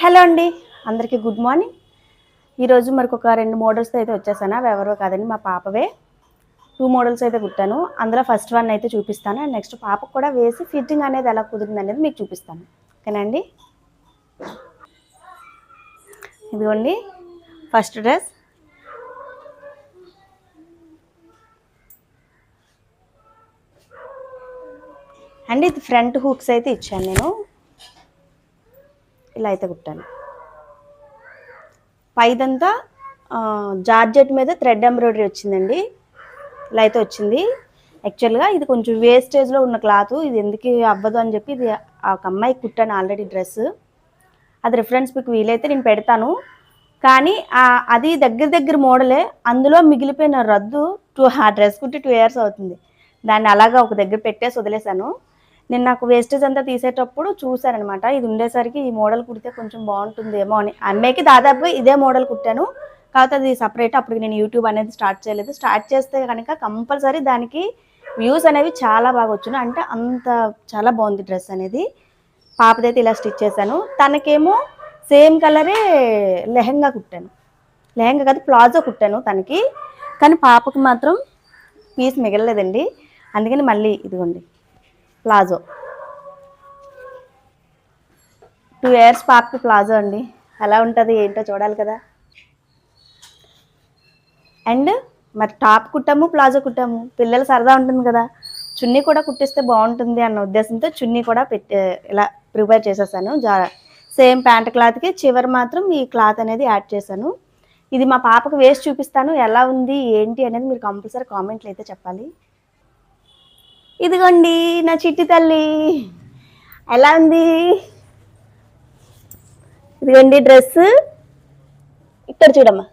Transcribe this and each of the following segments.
Hello అండి, అందరికీ good morning. ఈరోజు మరొక 2 మోడల్స్తో అయితే వచ్చేసాను. అవి ఎవరో కాదండి, మా పాపవే. 2 మోడల్స్ అయితే కుట్టాను. అందులో ఫస్ట్ వన్ అయితే చూపిస్తాను. అండ్ నెక్స్ట్ పాపకు కూడా వేసి ఫిట్టింగ్ అనేది ఎలా కుదిరింది అనేది మీకు చూపిస్తాను. ఓకేనా అండి? ఇదిగోండి ఫస్ట్ డ్రెస్. అండ్ ఇది ఫ్రంట్ హూక్స్ అయితే ఇచ్చాను నేను. ఇలా అయితే కుట్టాను. పైదంతా జార్జెట్ మీద థ్రెడ్ ఎంబ్రాయిడరీ వచ్చిందండి. ఇలా అయితే వచ్చింది. యాక్చువల్గా ఇది కొంచెం వేస్టేజ్లో ఉన్న క్లాత్, ఇది ఎందుకు అవ్వదు అని చెప్పి ఇది ఒక అమ్మాయికి కుట్టాను ఆల్రెడీ డ్రెస్. అది రిఫరెన్స్ పిక్ వీలైతే నేను పెడతాను. కానీ అది దగ్గర మోడలే, అందులో మిగిలిపోయిన రద్దు ఆ డ్రెస్ కుట్టి 2 years అవుతుంది. దాన్ని అలాగా ఒక దగ్గర పెట్టేసి వదిలేశాను. నేను నాకు వేస్టేజ్ అంతా తీసేటప్పుడు చూశానమాట, ఇది ఉండేసరికి ఈ మోడల్ కుడితే కొంచెం బాగుంటుందేమో అని. అమ్మాయికి దాదాపుగా ఇదే మోడల్ కుట్టాను, కాకపోతే అది సపరేట్. అప్పుడు నేను యూట్యూబ్ అనేది స్టార్ట్ చేయలేదు. స్టార్ట్ చేస్తే కనుక కంపల్సరీ దానికి వ్యూస్ అనేవి చాలా బాగా వచ్చును. అంటే అంత చాలా బాగుంది డ్రెస్ అనేది. పాపదైతే ఇలా స్టిచ్ చేశాను. తనకేమో సేమ్ కలరే లెహంగా కుట్టాను. లెహంగా కాదు, ప్లాజో కుట్టాను తనకి. కానీ పాపకి మాత్రం పీస్ మిగలలేదండి. అందుకని మళ్ళీ ఇదిగోండి ప్లాజో. 2 years పాపకి ప్లాజో అండి. ఎలా ఉంటుంది ఏంటో చూడాలి కదా. అండ్ మరి టాప్ కుట్టాము, ప్లాజో కుట్టాము, పిల్లలు సరదా ఉంటుంది కదా, చున్నీ కూడా కుట్టిస్తే బాగుంటుంది అన్న ఉద్దేశంతో చున్నీ కూడా ఇలా ప్రిపేర్ చేసేసాను. సేమ్ ప్యాంట్ క్లాత్కి చివరి మాత్రం ఈ క్లాత్ అనేది యాడ్ చేశాను. ఇది మా పాపకు వేసి చూపిస్తాను, ఎలా ఉంది ఏంటి అనేది మీరు కంపల్సరీ కామెంట్లు అయితే చెప్పాలి. ఇదిగోండి నా చిట్టి తల్లి, ఎలా ఉంది? ఇదిగోండి డ్రెస్. ఇక్కడ చూడమ్మా,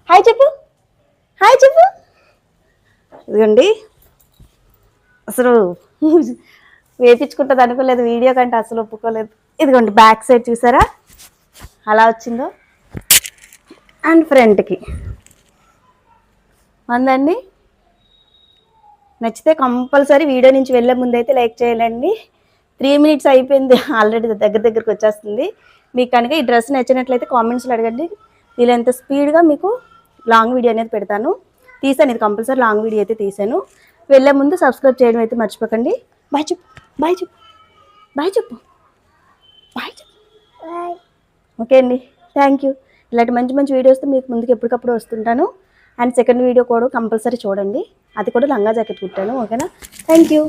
హాయ్ చెప్పు, హాయ్ చెప్పు. ఇదిగోండి, అసలు వేపించుకుంటుంది అనుకోలేదు, వీడియో కంటే అసలు ఒప్పుకోలేదు. ఇదిగోండి బ్యాక్ సైడ్ చూసారా అలా వచ్చిందో. అండ్ ఫ్రంట్కి అందండి. నచ్చితే కంపల్సరీ వీడియో నుంచి వెళ్ళే ముందు అయితే లైక్ చేయాలండి. 3 minutes అయిపోయింది ఆల్రెడీ, దగ్గరికి వచ్చేస్తుంది. మీకు కనుక ఈ డ్రెస్ నచ్చినట్లయితే కామెంట్స్లో అడగండి. వీలైనంత స్పీడ్గా మీకు లాంగ్ వీడియో అనేది పెడతాను. తీసాను, ఇది కంపల్సరీ లాంగ్ వీడియో అయితే తీసాను. వెళ్ళే ముందు సబ్స్క్రైబ్ చేయడం అయితే మర్చిపోకండి. బాయ్ చెప్పు, బాయ్ చెప్పు, బాయ్ చెప్పు, బాయ్ చెప్పు. ఓకే అండి, థ్యాంక్ యూ. ఇలాంటి మంచి వీడియోస్తో మీకు ముందుకు ఎప్పటికప్పుడు వస్తుంటాను. అండ్ సెకండ్ వీడియో కూడా కంపల్సరీ చూడండి, అది కూడా లంగా జాకెట్ కుట్టాను. ఓకేనా? Thank you.